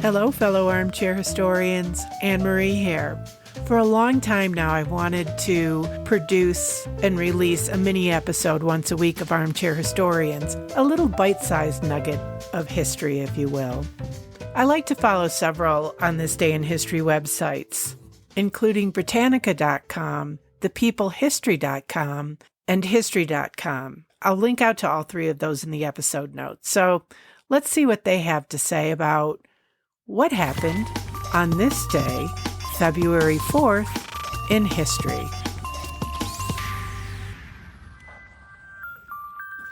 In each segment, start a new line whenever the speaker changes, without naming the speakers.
Hello, fellow armchair historians. Anne-Marie here. For a long time now, I wanted to produce and release a mini episode once a week of Armchair Historians, a little bite-sized nugget of history, if you will. I like to follow several On This Day in History websites, including Britannica.com, ThePeopleHistory.com, and History.com. I'll link out to all three of those in the episode notes. So let's see what they have to say about what happened on this day, February 4th, in history.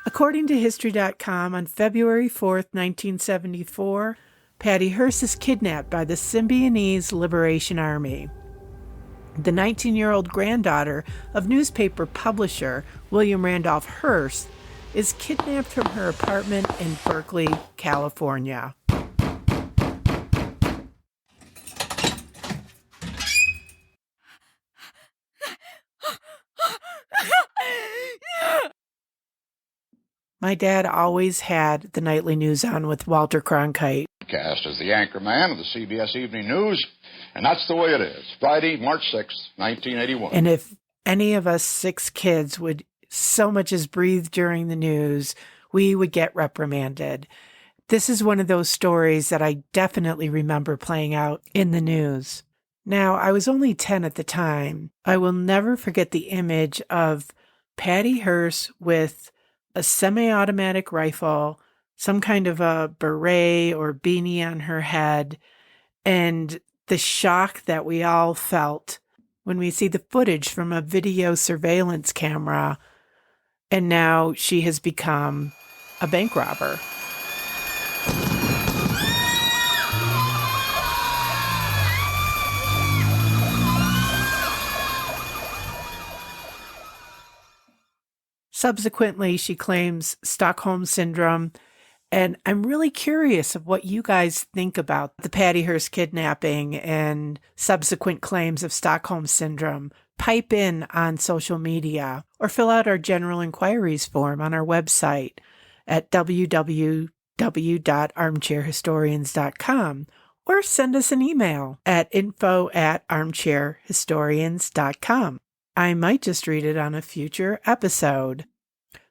According to History.com, on February 4th, 1974, Patty Hearst is kidnapped by the Symbionese Liberation Army. The 19-year-old granddaughter of newspaper publisher William Randolph Hearst is kidnapped from her apartment in Berkeley, California. My dad always had the nightly news on with Walter Cronkite.
Cast as the anchor man of the CBS Evening News, and that's the way it is. Friday, March 6th, 1981.
And if any of us 6 kids would so much as breathe during the news, we would get reprimanded. This is one of those stories that I definitely remember playing out in the news. Now, I was only 10 at the time. I will never forget the image of Patty Hearst with a semi-automatic rifle, some kind of a beret or beanie on her head, and the shock that we all felt when we see the footage from a video surveillance camera, and now she has become a bank robber. Subsequently, she claims Stockholm Syndrome, and I'm really curious of what you guys think about the Patty Hearst kidnapping and subsequent claims of Stockholm Syndrome. Pipe in on social media or fill out our general inquiries form on our website at www.armchairhistorians.com or send us an email at info@armchairhistorians.com. I might just read it on a future episode.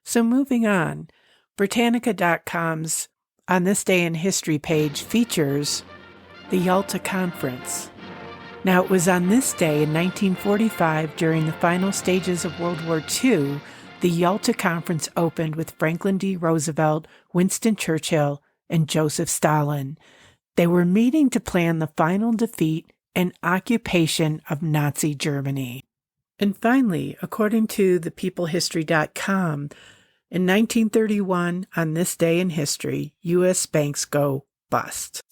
So moving on, Britannica.com's On This Day in History page features the Yalta Conference. Now, it was on this day in 1945, during the final stages of World War II, the Yalta Conference opened with Franklin D. Roosevelt, Winston Churchill, and Joseph Stalin. They were meeting to plan the final defeat and occupation of Nazi Germany. And finally, according to ThePeopleHistory.com, in 1931, on this day in history, U.S. banks go bust.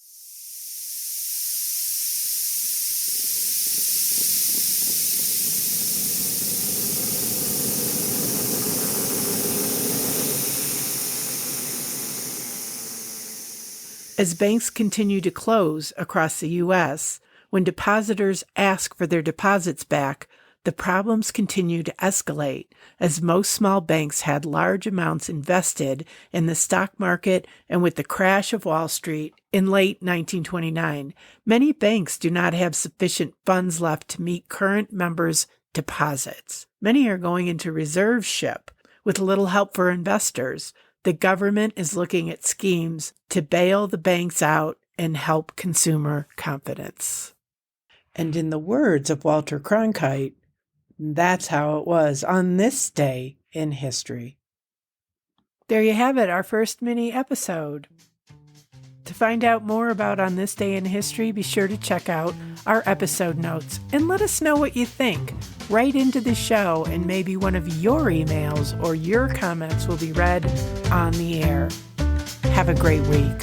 As banks continue to close across the U.S., when depositors ask for their deposits back, the problems continue to escalate, as most small banks had large amounts invested in the stock market, and with the crash of Wall Street in late 1929, many banks do not have sufficient funds left to meet current members' deposits. Many are going into reserve-ship with little help for investors. The government is looking at schemes to bail the banks out and help consumer confidence. And in the words of Walter Cronkite, that's how it was on this day in history. There you have it, our first mini episode. To find out more about On This Day in History, be sure to check out our episode notes and let us know what you think. Write into the show, and maybe one of your emails or your comments will be read on the air. Have a great week.